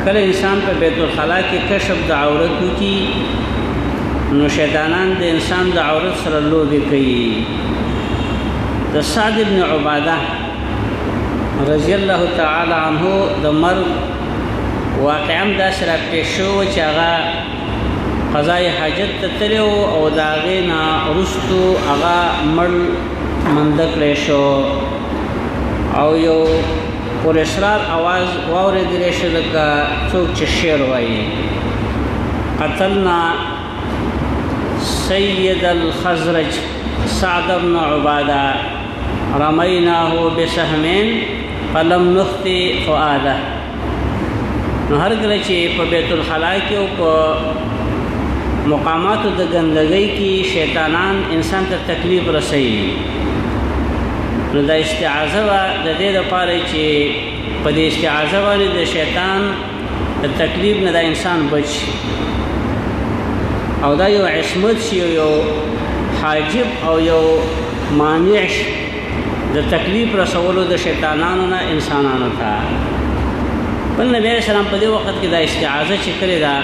کله انسان په بیت الخلا کې کشف د عورت وکړي نو شیطانان د انسان د عورت سره لوبې کوي. د سعد بن عباده رضی الله تعالی عنه د مرګ واقعا داسې راپېښ شو چې هغه قضای حاجت ته تللی و او د هغې نه وروستو هغه مړ منده کړی شو او یو پراسرار اواز واورېدلی شو لکه څوک چې شعر وایي: قتلنا سید الخزرج سعد بن عباده رمیناه بسهمین فلم نخطئ فؤاده. نو هر کله چې په بیت الخلا کې او په مقاماتو د ګندګۍ کې شیطانان انسان ته تکلیف رسوي نو دا استعاذه وه د دې دپاره چې په دې استعاذه باندې د شیطان د تکلیف نه دا انسان بچ شي او دا یو عصمت شي یو حاجب او یو مانع شي د تکلیف رسولو د شیطانانو نه انسانانو ته. بل نبی علیہ السلام په دې وخت کې دا استعاذه چې کړې ده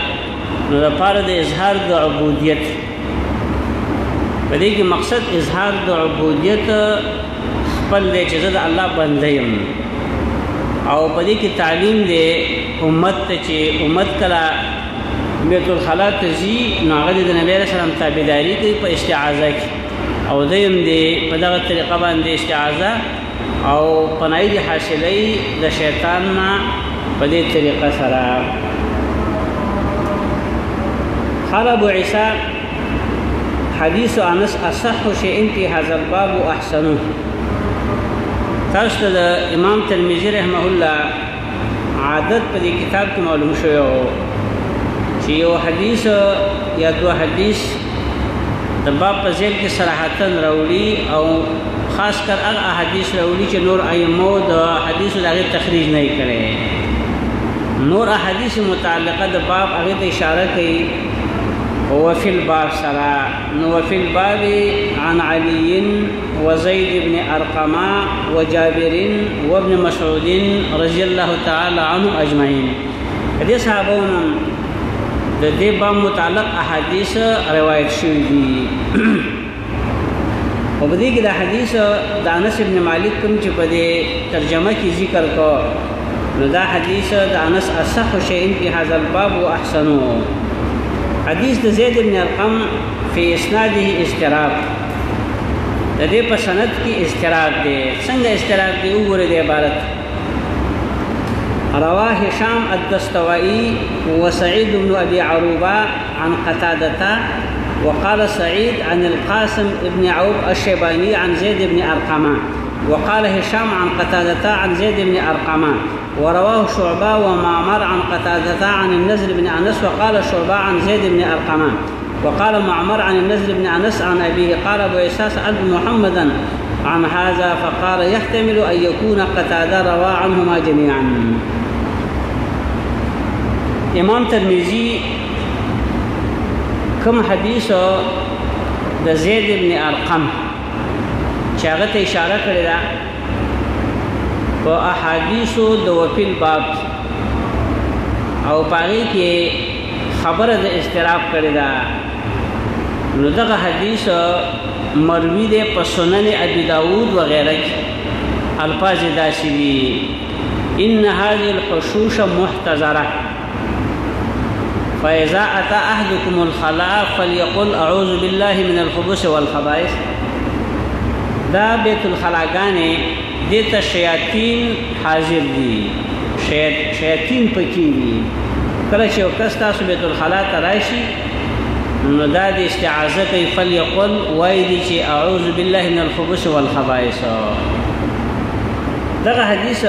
نو دپاره د اظهار د عبودیت په دې کې مقصد اظهار د عبودیت خپل دی چې زه د الله بنده یم او په دې کې تعلیم دی امت ته چې امت کله بیت الخلا ته ځي نو هغه د نبی علیہ السلام تابعداري کوي په استعاذه کې او دویم دی په دغه طریقه باندې استعاذه او پناهي د حاصلوي د شیطان نه په دې طریقه سره. قال ابو عیسی حدیث انس اصح شیء فی هذا الباب واحسنه. تاسو ته د امام ترمذی رحمه الله عادت په دې کتاب کې معلوم شوی چې یو حدیث یا دو حدیث د باب په ذیل کې صراحتاً راوړي او خاص کر هغه احادیث راوړي چې نور ائمو د حدیثو د هغې تخریج نه یې کړی. نور احادیث متعلقه د باب هغې ته اشاره کوي وفي الباب سرا وفي الباب عن علي وزيد بن أرقم وجابر وابن مسعود رضي الله تعالى عنهم أجمعين. دې صحابونو د دې باب متعلق احادیث روایت شوي دي او په دې کې د حدیث د انس بن مالک کوم چې په دې ترجمه کې ذکر کو نو دا حدیث د انس اصح شیء فی هذا الباب واحسنه. حدیث د زید بن ارقم فی اسناده اضطراب د دې په سند کې اضطراب دی. څنګه اضطراب دی وګورئ د عبارت: رواه هشام الدستوائي وسعيد بن ابي عروبه عن قتاده وقال سعيد عن القاسم بن عوف الشيباني عن زيد بن ارقم وقال هشام عن قتاده عن زيد بن ارقم ورواه شعبة ومعمر عن قتادة عن النزل بن أنس وقال شعبة عن زيد بن أرقم وقال معمر عن النزل بن أنس عن أبيه. قال أبو عيسى سألت محمدا عن هذا فقال يحتمل أن يكون قتادة روى عنهما جميعا. امام ترمذی کوم حدیث د زید بن ارقم چې هغه ته اشاره کړې ده په احادیثو د وفیل باب او پاغي کې خبره د اضطراب کړې ده نو دغه حدیث مروي دی په سنن ابي داود وغيره کې الفاظ داسې دي: ان هذه الحشوش محتضره فاذا اتى احدكم الخلاء فليقل اعوذ بالله من الخبث والخبائث. دا بیت الخلاګانې دیتا شیاطین حاضر دي، شیاطین پکې دي. کله چې یو کس تاسو بیت الخلا ته راشي نو دا د استعاذه کوي فلیقل وایي دي چې اعوذ بالله من الخبث والخبائث. دغه حدیث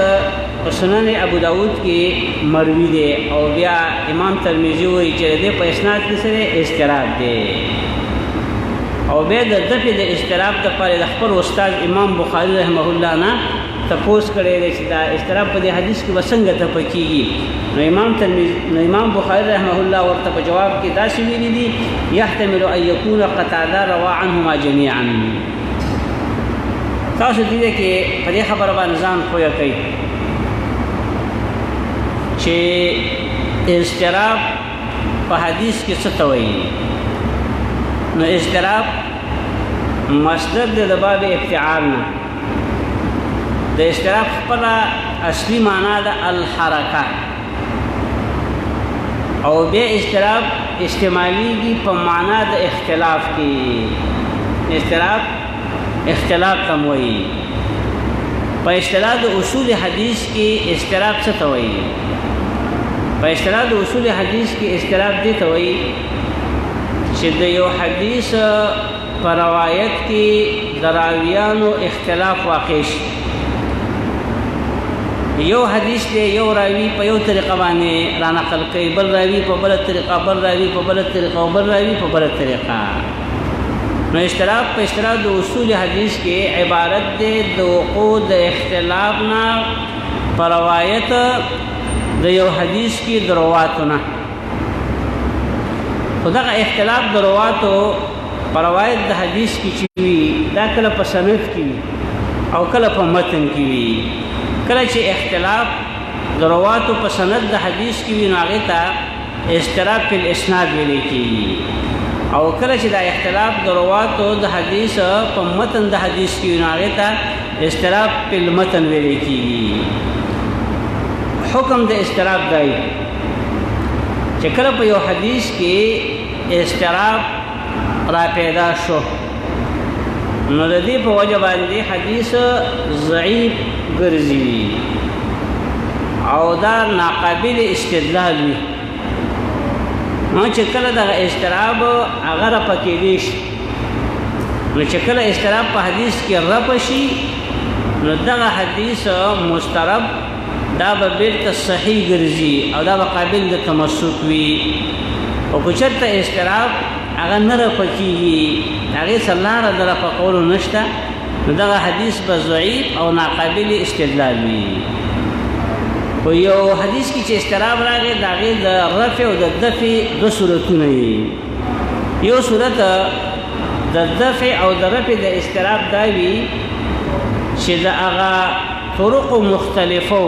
په سنن ابو داود کې مروي دی او بیا امام ترمذی وایي چې د په اسناد کې سره اضطراب دی او بیا د دفع د اضطراب لپاره د خپل استاد امام بخاری رحمه الله نه تپوس کړی دی چې دا اضطراب په دې حدیث کې څنګه دفع کیږي. نو امام بخاری رحمه الله ورته په جواب کې داسې ویلي دي: يحتمل ان يكون قتاده روى عنهما جميعا. تاسو دې کې په دې خبره باندې ځان پوهه کوي چې اضطراب په حدیث کې څه ته وایي؟ نو اضطراب مصدر د باب افتعال نه. د اضطراب خپل اصلي معنا د الحرکه، او بیا اضطراب استعمالیږي په معنا د اختلاف کې. اضطراب اختلاف ته وایي. په اصطلاح د اصول حدیث کې اضطراب څه ته وایي؟ په اصطلاح د اصول حدیث کې اضطراب دې ته وایي چې د یو حدیث په روایت کې د راویانو اختلاف واقع شي. یو حدیث دی، یو راوی په یو طریقه باندې را نقل کوي، بل راوی په بل طریقه، بل راوی په بل طریقه، او بل راوی په بل طریقه. نو اضطراب په اصطلاح د اصول حدیث کې عبارت دی د وقوع د اختلاف نه په روایت د یو حدیث کې د رواتو نه. خو دغه اختلاف د رواتو په روایت د حدیث کې چې وي، دا کله په سند کې وي او کله په متن کې وي. کله چې اختلاف د رواتو په سند د حدیث کې وي، نو هغې ته اضطراب فی الاسناد ویلی کېږي. او کله چې دا اختلاف د رواتو د حدیث په متن د حدیث کې وي، نو هغې ته اضطراب فی المتن ویلی کېږي. حکم د اضطراب دی چې کله په یو حدیث کې اضطراب را پیدا شو، نو د دې په وجه باندې حدیث ضعیف ګرځي او دا ناقابل استدلال وي. نو چې کله دغه اضطراب هغه راپکېدی شي، نو چې کله اضطراب په حدیث کې رپه شي، نو دغه حدیث مسترب دا به بیرته صحیح ګرځي او دا به قابل د تمسک وي. او که چېرته اضطراب هغه نه رپکېږي، هغې څه لاره د رپکولو نشته، نو دغه حدیث به ضعیف او ناقابل استدلال وي. په یو حدیث کې چې اضطراب راغی، د هغې د رفع او د دفع دو صورتونه وي. یو صورت د دفع او د رفع د اضطراب دا وي چې د هغه طرق مختلفو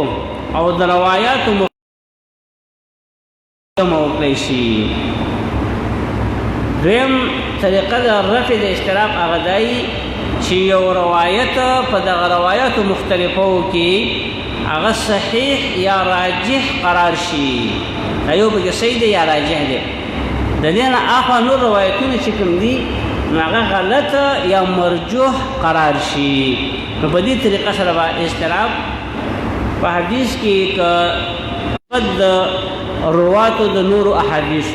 او د روایاتو وکړی شي. دویم طریقه د رفع د اضطراب هغه دی چې یو روایت په دغه روایاتو مختلفو کې هغه صحیح یا راجح قرار شي. یو پکې صحیح دی یا راجح دی. د دې نه اخوا نور روایتونه چې کوم دي، نو هغه غلط یا مرجوح قرار شي. نو په دې طریقه سره به اضطراب په حدیث کې د رواتو د نورو احادیث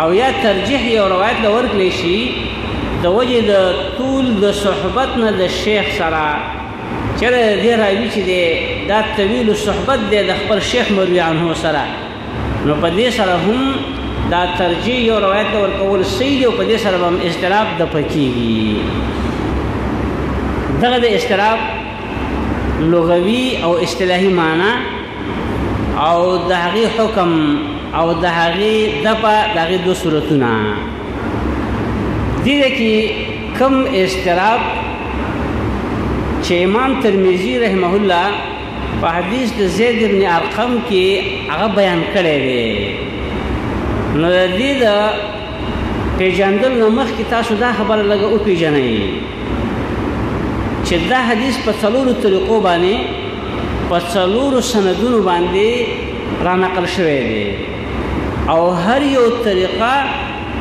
او یا ترجیح یو روایت له ورکړلی شي د وجې د طول د صحبت نه د شیخ سره. چېرې د دې راوي چې دی دا طویل صحبت دی د خپل شیخ مروي عنه سره، نو په دې سره هم دا ترجیح یو روایت له ورکول صحیح دی او په دې سره به هم اضطراب دفع کېږي. دغه د اضطراب لغوي او اصطلاحي معنا او د هغې حکم او د هغې دفع د هغې دو صورتونه. دې کې کم اضطراب چې امام ترمذي رحمه الله په حدیث د زید بن ارقم کې هغه بیان کړی دی، نو د دې د پیژندل نه مخکې تاسو دا خبره لږه وپېژنئ چې دا حدیث په څلورو طریقو باندې په څلورو سندونو باندې را نقل شوی دی، او هر یو طریقه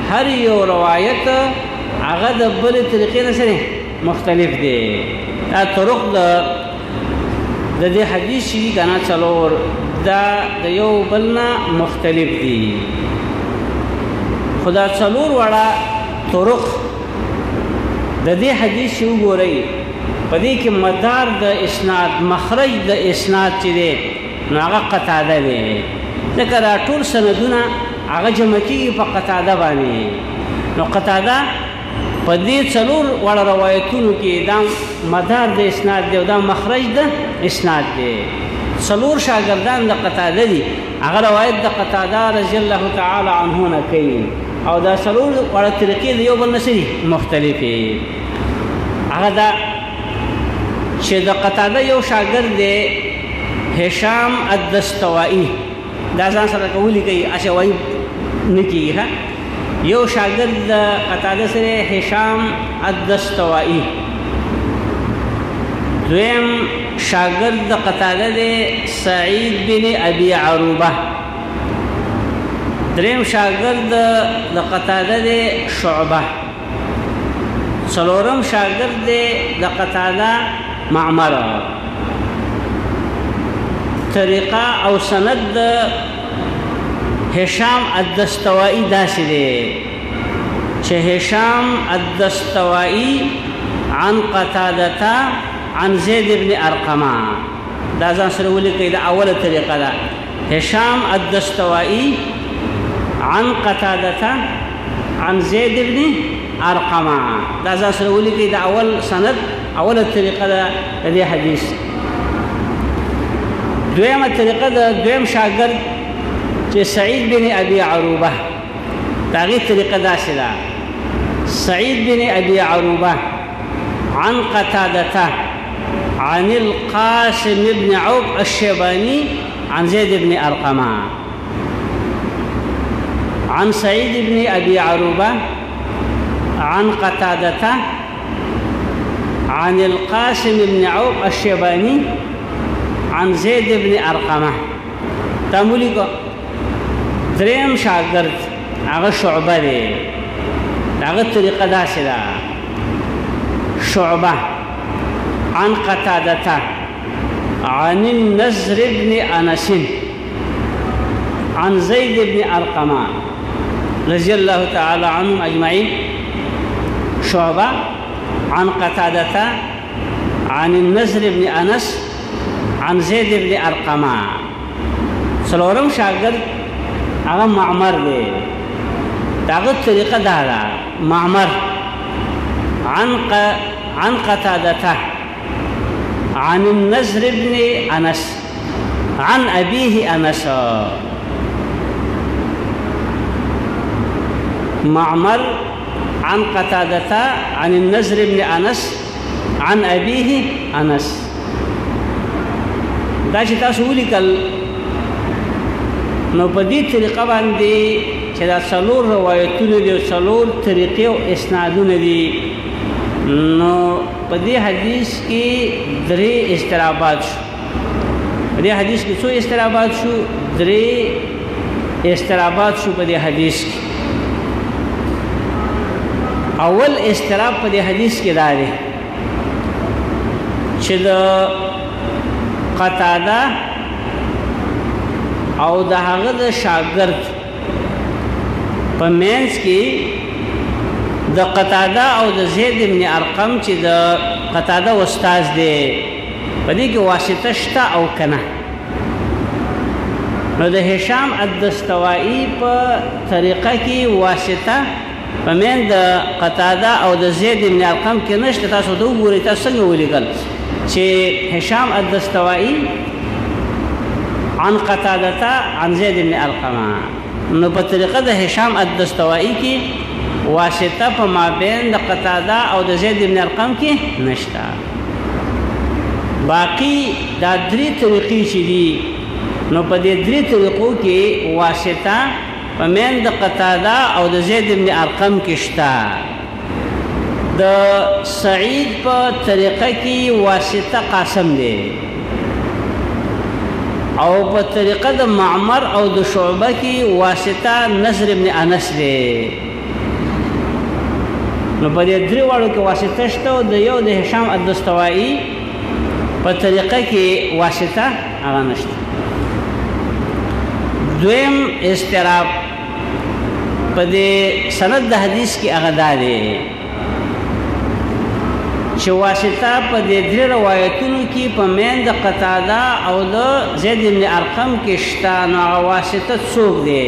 هر یو روایت هغه د بلې طریقې نه سره مختلف دی. دا طرق د دې حدیث چې دي که نه څلور، دا د یو بل نه مختلف دي. خو دا څلور واړه طرق د دې حدیث چې وګورئ، په دې کې مدار د اسناد، مخرج د اسناد چې دی، نو هغه قتاده دی. ځکه دا ټول سندونه هغه جمع کېږي په قتاده باندې. نو قتاده په دې څلور واړه روایتونو کې دا مدار د اسناد دی او دا مخرج د اسناد دی. څلور شاګردان د قتاده دي، هغه روایت د قتاده رضی الله تعالی عنه نه کوي، او دا څلور واړه طریقې د یو بل نه سري مختلفې. هغه دا چې د قتاده یو شاګرد دی هشام الدستوائي، دا ځان سره کولی کوي اشه وایي نه کېږي ښه. یو شاګرد د قتاده سره هشام الدستوائي، دویم شاگرد د قتاده دی سعید بن ابي عروبه، دریم شاگرد د قتاده دی شعبه، څلورم شاگرد دی د قتاده معمر. طریقه او سند د هشام الدستوائي داسې دی چې هشام الدستوائي عن قتاده عن زید بن ارقمه. دا ځان سره ولیکئ، دا اوله طریقه ده. هشام الدستوائي عن قتاده عن زید بن ارقمه، دا ځان سره ولیکئ، دا اول سند اوله طریقه ده د دې حدیث. دویمه طریقه ده دویم شاګرد چې سعید بن ابي عروبه، دا غي طریقه داسې ده. سعید بن ابي عروبه عن قتاده عن القاسم بن عوف الشيباني عن زيد بن أرقمة. عن سعيد بن أبي عروبة عن قتادة عن القاسم بن عوف الشيباني عن زيد بن أرقمة. تامولي کو دریم شاگرد هغه شعبه دی، هغه طریقه داسې ده. شعبه عن قتادة عن النزر بن أنس عن زيد بن أرقمة رضي الله تعالى عنهم أجمعين. شعبة عن قتادة عن النزر بن أنس عن زيد بن أرقمة. څلورم شاګرد هغه معمر دی، داغه طریقه دا ده. معمر عن قتادة عن النزر بن أنس عن أبيه أنس. معمر عن قتادة عن النزر بن أنس عن أبيه أنس. دا چې تاسو ولیکل نو په دې طریقه باندې چې دا څلور روایتونه دي او څلور طریقې او اسنادونه دي، نو په دې حدیث کې درې استرابات شو. په دې حدیث کې څو استرابات شو؟ درې استرابات شو په دې حدیث کې. اول استراب په دې حدیث کې دا دی چې د قتاده او د هغه د شاګرد په منځ کې د قتاده او د زید بن ارقم چې د قتاده استاد دی په دې کې واسطه شته او کنه. نو د هشام الدستوائي په طریقه کې واسطه په من د قتاده او د زید بن ارقم کې نشته. تاسو ته وګورئ تاسو څنګه ولیکل چې هشام الدستوائي عن قتاده عن زید بن ارقمه. نو په طریقه د هشام الدستوائي کې واسطه په مابین د قتاده او د زید بن ارقم کې نشته. باقی دا درې طریقې چې دي نو په دې درې طریقو کې واسطه په مابین د قتاده او د زید بن ارقم کې شته. د سعید په طریقه کې واسطه قاسم دی او په طریقه د معمر او د شعبه کې واسطه نصر بن انس دی. نو په دې درې واړو کې واسطه شته او د یو د هشام الدستوائي په طریقه کې واسطه هغه نشته. دویم استراب په دې سند د حدیث کې هغه دا دی چې واسطه په دې درې روایتونو کې په مین د قتاده او د زید بن ارقم کې شته. نو هغه واسطه څوک دی؟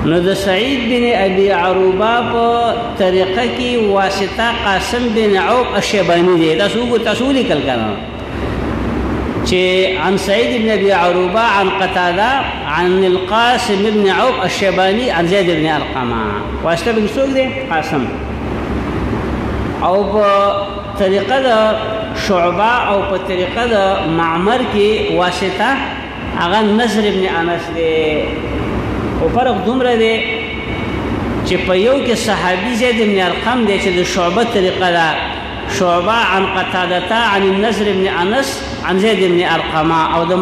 نو د سعید بن ابي عروبه په طریقه کې واسطه قاسم بن عوف الشيباني دی. تاسو لیکل کړه چې عن سعید بن ابي عروبه عن قتاده عن القاسم بن عوف الشيباني عن زید بن ارقمه. واسطه به څوک دی؟ قاسم. او په طریقه د شعبه او په طریقه د معمر کې واسطه هغه نصر ابن انس دی او فرق دومره دی چې په یو کې صحابي زید ابن ارقم دی چې د شعبه طریقه ده شعبه عن قتاده عن النصر ابن انس عن زید ابن ارقم او د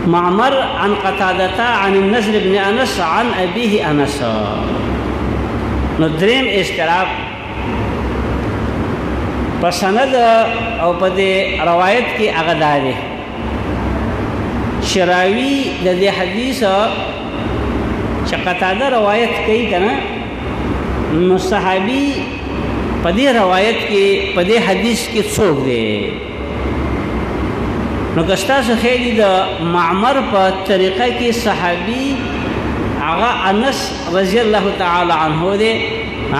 معمر عن قتاده عن النصر ابن انس عن ابيه انس نو دریم استراب په سند او په دې روایت کې هغه دی شراوی د دې حدیث چې قتاده روایت کوي کنه نو صحابي په دې روایت کې په دې حدیث کې څوک دی نو کستاسو خیلی د معمر په طریقه کې صحابي هغه انس رضی الله تعالی عنه دی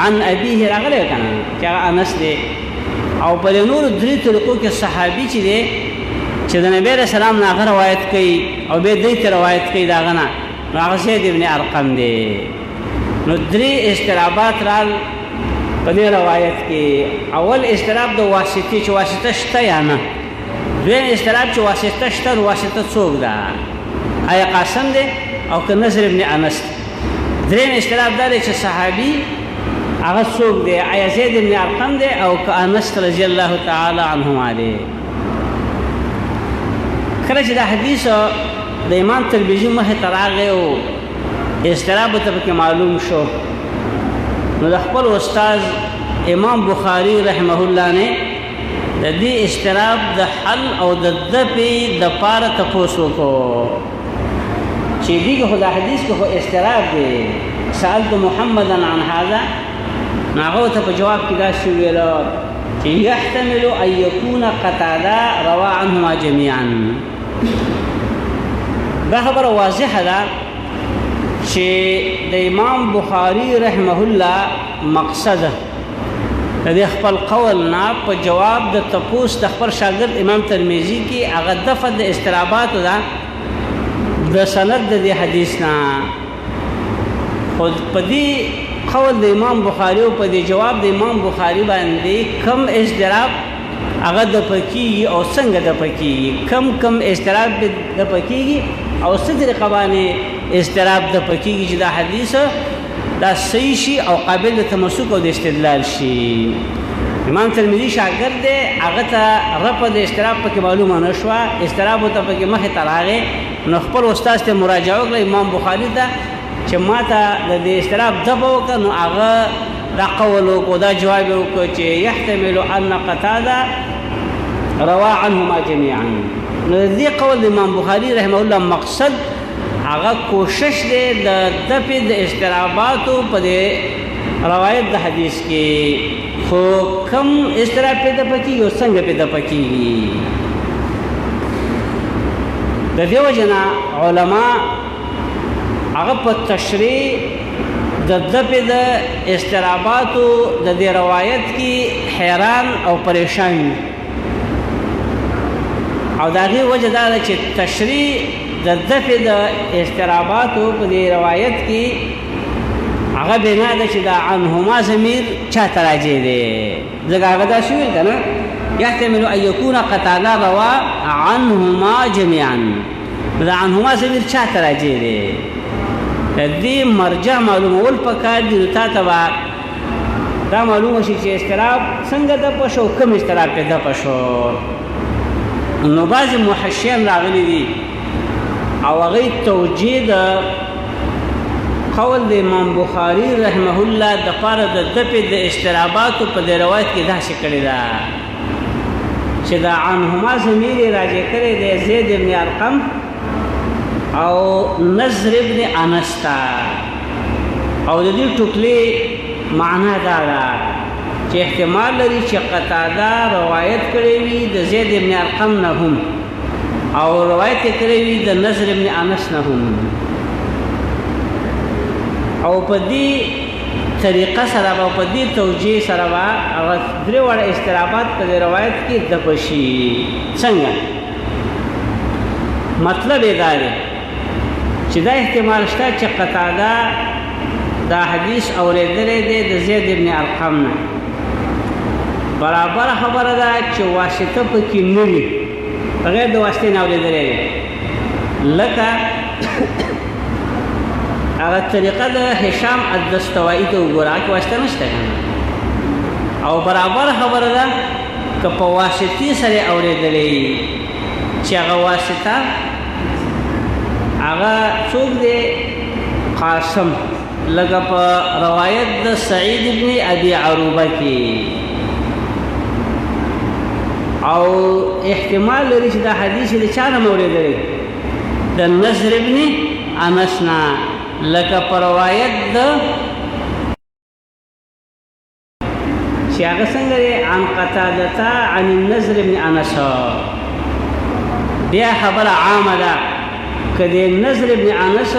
عن ابيه راغلی کنه چې هغه انس دی او په نور درې طریقو کې صحابي چې دی چې د نبی رسول الله نه روایت کوي او به دې ته روایت کوي دا غنه هغه زید ابن ارقم دی نو درې استرابات رال په دې روایت کې اول استراب د واسطه چې واسطه شته یا نه دویم استراب چې واسطه شته واسطه څوک ده آیا قاسم دی او که نصر ابن انس دریم استراب دا دی چې صحابي هغه څوک دی آیا زید ابن ارقم دی او که انس رضی الله تعالی عنهما دی کله چې دا حدیث د امام ترمذی مخه تراغه او استراب ته پکې معلوم شو نو د خپل استاد امام بخاری رحمه الله نه د دې استراب د حل او د دپې د پاره تاسو کو چې دغه خدای حدیث کو استراب دی سألت محمدا عن هذا ناغو ته په جواب کې دا شی ویل چې يحتمل ان يكون قتاده روى عنهما جميعا دا خبره واضحه ده چې د امام بخاری رحمه الله مقصد د خپل قول نه په جواب د تپوس د خپل شاګرد امام ترمذی کې هغه دفع د استرابات ده د سند د حدیث نه خود په دې قول د امام بخاری او په دې جواب د امام بخاری باندې کم استراب هغه د پکی او څنګه د پکی کم استراب د پکی او صدر قبانه استراب د پکی چې دا حدیث دا صحیح شي او قابل د تمسک او د استدلال شي امام ترمذی شاګرد دی هغه ته رفع د استراب پکې معلومه نشوه استراب ته پکې مخه تراغه نو خپل استاد ته مراجعه وکړه امام بخاری ته چې ماته د استراب دبو کنو هغه دا قول او دا جواب وکړي چې يحتمل ان قتاده روى عنهما جميعا نو دې قول امام بخاری رحمه الله مقصد هغه کوشش دی د دپې د استراباتو په روایت د حدیث کې خو کم استراب پیدا پکې یو څنګه پیدا پکې د دې وجنا علما هغه په تشریح د دپې د استراباتو د دې روایت کې حیران او پریشان او دا غي وجه دا چې تشریح د دفع د استراباتو په دې روایت کې هغه بنا ده چې دا عنهما ضمیر چا تراجه دی ځکه هغه دا شویل کنه يحتمل ان يكون قتاده روى عنهما جميعا دا عنهما ضمیر چا تراجه دی دې مرجع معلومول پکار دي تا ته دا معلومه شي چې استراب څنګه د پښو کوم استراب پیدا پښو نو بعض محشیان راغلي دي او هغه توجیه د قول د امام بخاری رحمه الله د پاره د دپې د استراباتو په د روایت کې داسې کړی ده چې دا عنهما ضمیر راجع کړی دی زید ابن ارقم او نصر ابن انس ته او د دې ټوکلې معنا دا ده چې احتمال لري چې قتاده روایت کړی وي د زید ابن ارقم نه هم او روایت کړی وي د نصر ابن انس نه هم او په دې طریقه سره او په دې توجیه سره هغه درې وړ استرابات په روایت کې د بشي څنګه مطلب یې دا دی چې دا احتمال شته چې قتاده دا حدیث اورېدلې دی د زید ابن ارقم نه برابر خبره ده چې واسطه پکې نه وي بغیر د واسطې نه اورېدلی دی لکه هغه طریقه د هشام الدستوایي ته وګوره هغه کې واسطه نشته که نه او برابر خبره ده که په واسطې سره اورېدلی چې هغه واسطه هغه څوک دی قاسم لکه په روایت د سعید ابن ابي عروبه کې او احتمال لري چې دا حدیث د چا نه اورېدلی د نصر ابن انس نه لکه په روایت د چې هغه څنګه دی عن قتادة عن النضر بن انس بیا خبره عامه ده که د نضر بن انس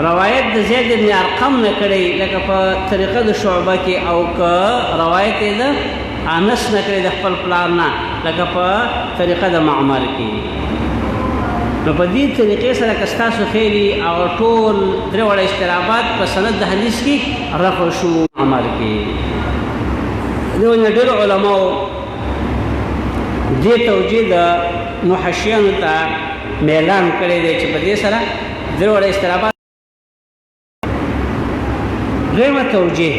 روایت د زید بن ارقم نه کړی لکه په طریقه د شعبه کې او که روایت یې د انس نه کړی د خپل پلار نه لکه په طریقه د معمر کې نو په دې طریقې سره که ستاسو خیري او ټول درې وړه اضطرابات په سند د حدیث کې رفع شو معمر کې دیو نه ډېر علماو دې توجیه د محشیانو ته میلان کړی دی چې په دې سره درې وړه اضطرابات دویمه توجیه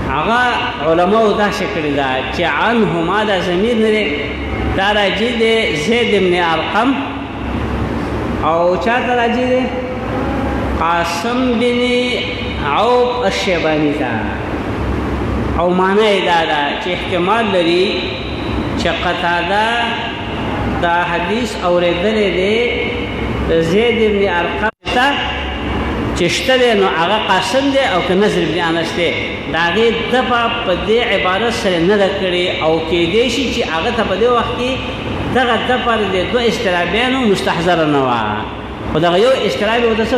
هغه علماو داسې کړې ده چې عنهما دا ضمیر نه دی دا راجع دی زید بن ارقم او چا ته راجع دی قاسم بن عوف الشیبانی ته او معنی یې دا ده چې احتمال لري چې قتاده دا حدیث اورېدلی دی د زید بن ارقم ته چې شته دی نو هغه قاسم دی او که نضر بن انس دی د هغې دفع په دې عبارت سره نه ده کړې او کیدی شي چې هغه ته په دې وخت کې دغه دفع د دوه اضطرابیانو مستحضره نه وه خو دغه یو اضطراب یې ورته څه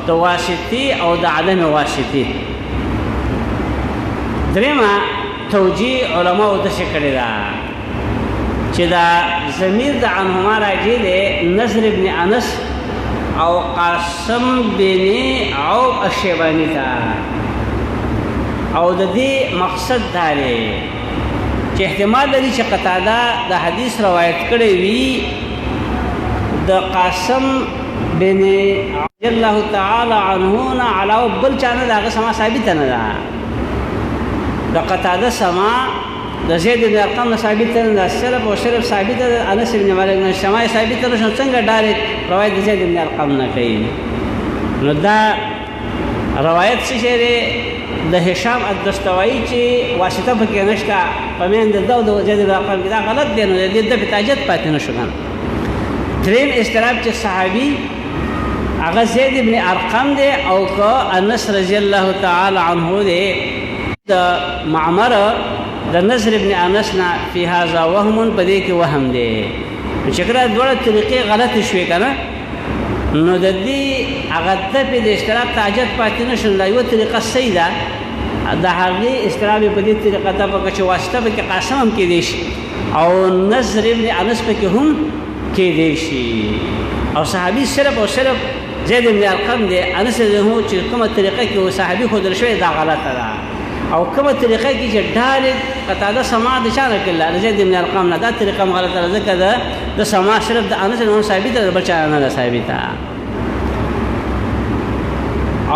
د واسطې او د عدم واسطې درېمه توجیه علماو داسې کړې ده چې دا ضمیر د عنهما راجع دی نضر بن انس او قاسم بن عوف الشیبانی ته او د دې مقصد دا دی چې احتمال لري چې قتاده د حدیث روایت کړی وي د قاسم بن رضی الله تعالی عنه نه علاوه بل چا نه د هغه سما ثابته نه ده د قتاده سما د زید بن ارقم نه ثابت نه ده صرف او صرف ثابت ده انس بن مالک نه سما ثابت نه څنګه ډایرکټ روایت د زید بن ارقم نه کوي نو دا روایت څه دی د هشام الدستوایي چې واسطه پکې نشته په میند د زید بن ارقم دا غلط دی نو د دې په تاجت پاتې نشو کنه دریم استراب چې صحابي هغه زید بن ارقم دی او که انس رضی الله تعالی عنه دی د معمر د نضر بن انس نه فی هذا وهم په دې کې وهم دی چې کله دوه طریقې غلط شوې کنه نو د دې هغه د په اشتراک تاجت پاتې نشو دا یو طریقه صحیح ده د هغې استراب په دې طریقه ته پکې چې واسطه پکې قاسم هم کېدی شي او نضر بن انس پکې هم کېدی شي او صحابي صرف او صرف زید بن ارقم دی انس هو چې کومه طریقه کې صحابي ښودل شوی دا غلطه ده او کومه طریقه کې چې ډایرکټ قتاده سما د چا نه کړله زید بن ارقم نه دا طریقه هم غلطه ده ځکه د سما صرف د انس نه ثابته ده بل چا نه ده ثابته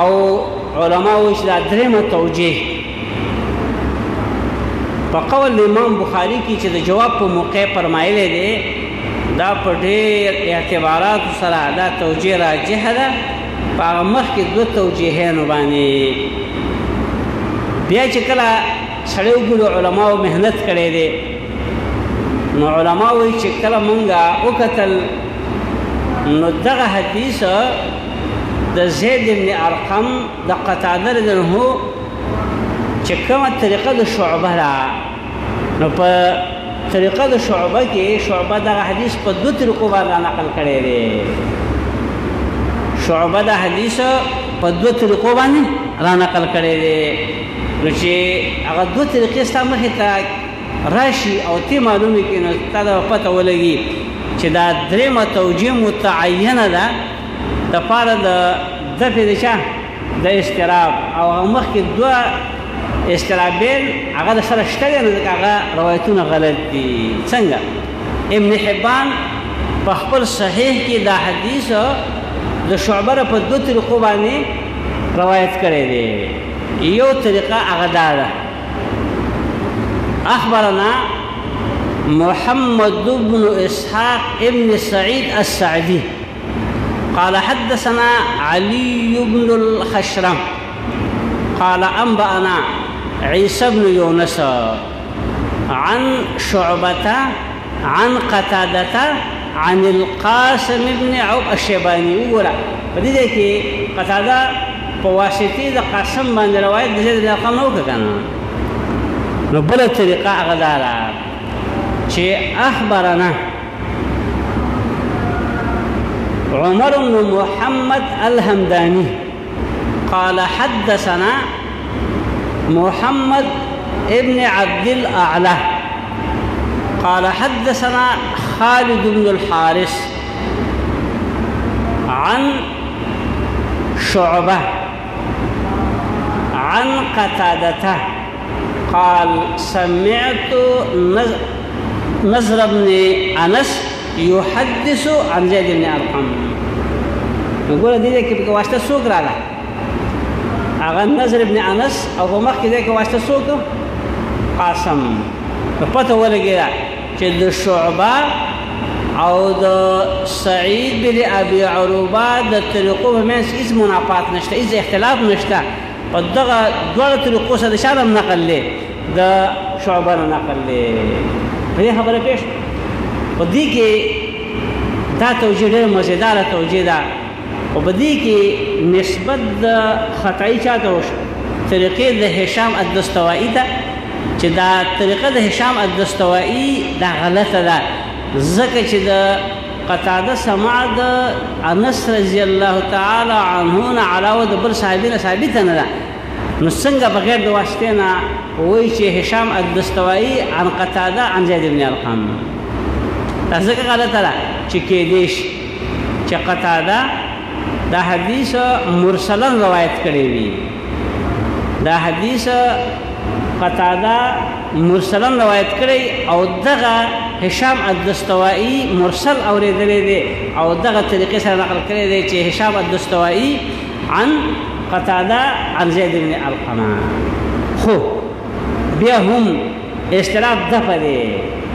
او علما وایي چې دا درېمه توجیه په قول د امام بخاري کې چې د جواب په موقع فرمایلی دی دا په ډېر اعتباراتو سره دا توجیه راجحه ده په هغه مخکې دوه توجیهانو باندې بیا چې کله سړی وګورو علماو محنت کړی دی نو علما وایي چې کله مونږه وکتل نو دغه حدیث د زید بن ارقم د قتاده رضی الله عنه چې کومه طریقه د شعبه ده نو په طریقه د شعبه کې شعبه دغه حدیث په دوه طریقو باندې نقل کړی دی شعبه د حدیث په دوه طریقو باندې را نقل کړی دی نو چې هغه دوه طریقې ستا مخې ته راشي او تی معلومې کړي نو تا ته پته ولګي چې دا درېمه توجیه متعینه ده دپاره د دفع د چا د اضطراب او هغه مخکې دوه استرابیل هغه د سره شته نه هغه روایتونه غلط دي. څنګه ابن حبان په خپل صحیح کې دا حدیث د شعبه په دوه طریقو باندې روایت کړی دی. یو طریقه هغه ده اخبرنا محمد بن اسحاق ابن سعيد السعدي قال حدثنا علي بن الخشرم قال انبأنا عيسى بن يونس عن شعبة عن قتادة عن القاسم بن عوف الشيباني. وګوره په دې کې قتاده په واسطه د قاسم باندې روایت د زید بن ارقم نو وکړه. نو بل طریقه هغه ده چې اخبرنا عمر بن محمد الهمداني قال حدثنا محمد ابن عبد الأعلى قال حدثنا خالد بن الحارث عن شعبة عن قتادة قال سمعت نضر بن أنس يحدث عن زيد بن أرقم. نقول دې کې په واسطه څوک راغله هغه نضر بن انس او په مخ کې دې کې واسطه څوک قاسم. په پته ولګیږي چې د شعبه او د سعید بن ابي عروبه د طریقو په منځ هیڅ منافات نشته، هیڅ اختلاف نشته. په دغه دوه طریقو سره د شارم نقل له د شعبه نقل له په خبره پېښ په دې کې دا توجیه ډېره مزیداره توجیه ده. او په دې کې نسبت د خطایي چاته وشو طریقې د هشام الدستوائي ده چې دا طریقه د هشام الدستوائي دا غلطه ده ځکه چې د قتاده سماع د انس رضی الله تعالی عنه نه علاوه د بل صحابي ثابت نه ده. نو څنګه بغیر د واسطې نه وایي چې هشام الدستوائي عن قتاده عن زید بن ارقم؟ دا ځکه غلطه ده چې کېدای شي چې قتاده دا حدیث مرسلا روایت کړی وي. دا حدیث قتاده مرسلا روایت کړی او دغه هشام الدستوائي مرسل اوریدلی دی او دغه طریقې سره نقل کړی دی چې هشام الدستوائي عن قتاده عن زید بن ارقم. خو بیا هم اختلاف دغه دی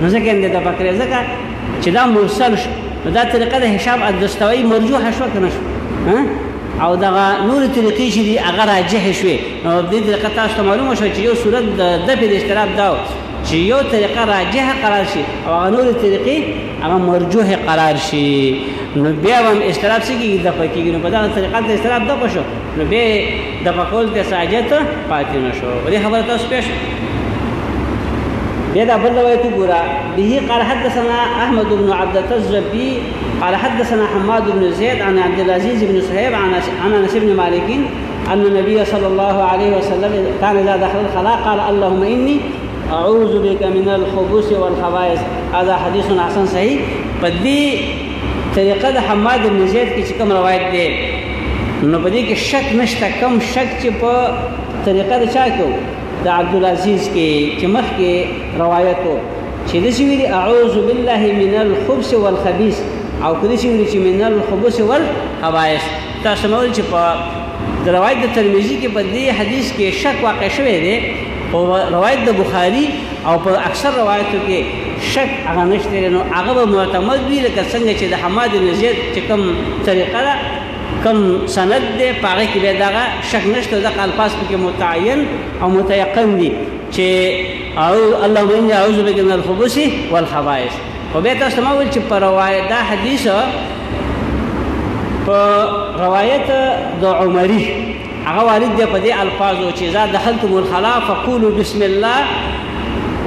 نو ځکه اند د فکر ځکه چې دا مرسل شو نو دا طریقه د هشام الدستوائي مرجوحه شو کنه شو او دغه نور طریقې چې دي هغه راجح شوې. نو دې طریقه تاسو ته معلومه شوه چې یو صورت د دفع د اختلاف دا چې یو طریقه راجحه قرار شي او هغه نور طریقې هغه مرجوحه قرار شي. نو بیا هم اختلاف څه کېږي دفع کېږي. نو په دغه طریقه د اختلاف دفع شو نو بیا دفع کول ته حاجت پاتې نه شو. په دې خبره تاسو پوه شئ. بیا دا بل روایت وګوره به قال حدثنا احمد بن عبدة الزبي قال حدثنا حماد بن زيد عن عبد العزيز بن صهيب عن انس بن مالك ان النبي صلى الله عليه وسلم كان اذا دخل الخلاء قال اللهم اني اعوذ بك من الخبث والخبائث. هذا حديث حسن صحيح. په دې طریقه د حماد بن زید کې چې کوم روایت دی نو په دې کې شک نشته. کم شک چې په طریقه د چا کې د عبدالعزیز کې چې مخکې روایت چې داسې ویلي اعوذ بالله من الخبث والخبيث او که داسې ویلي چې من الخبث والخبائث. تاسو مول چې په د روایت د ترمذي کې په دې حدیث کې شک واقع شوی دی او روایت د بخاري او په اکثر روایتو کې شک هغه نشته. نو هغه به معتمد وي لکه څنګه چې د حماد بن زید چې کوم طریقه ده کم سند دی پاره کې به دغه شک نشته. دغه الفاظ کې متعین او متيقن دي چې اللهم اني اعوذ بك من الخبث والخبائث. خو بیا تاسو ما ویل چې په روایت دا حدیث په روایت د عمری هغه وارد دی په دې الفاظو چې اذا دخلتم الخلاء فقولوا بسم الله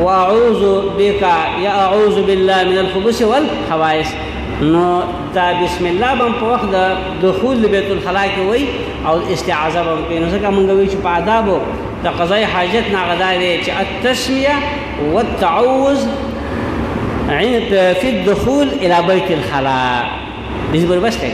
واعوذ بك یا اعوذ بالله من الخبث والخبائث. نو دا بسم الله بم په وخت د دخول بیت الخلاء کې وای او استعاذہ بم کوي. نو ځکه مونږ وی چې په آدابو د قضای حاجت نه غدا دی چې التسمیه والتعوذ عند في الدخول الى بيت الخلاء. دې بل بس ته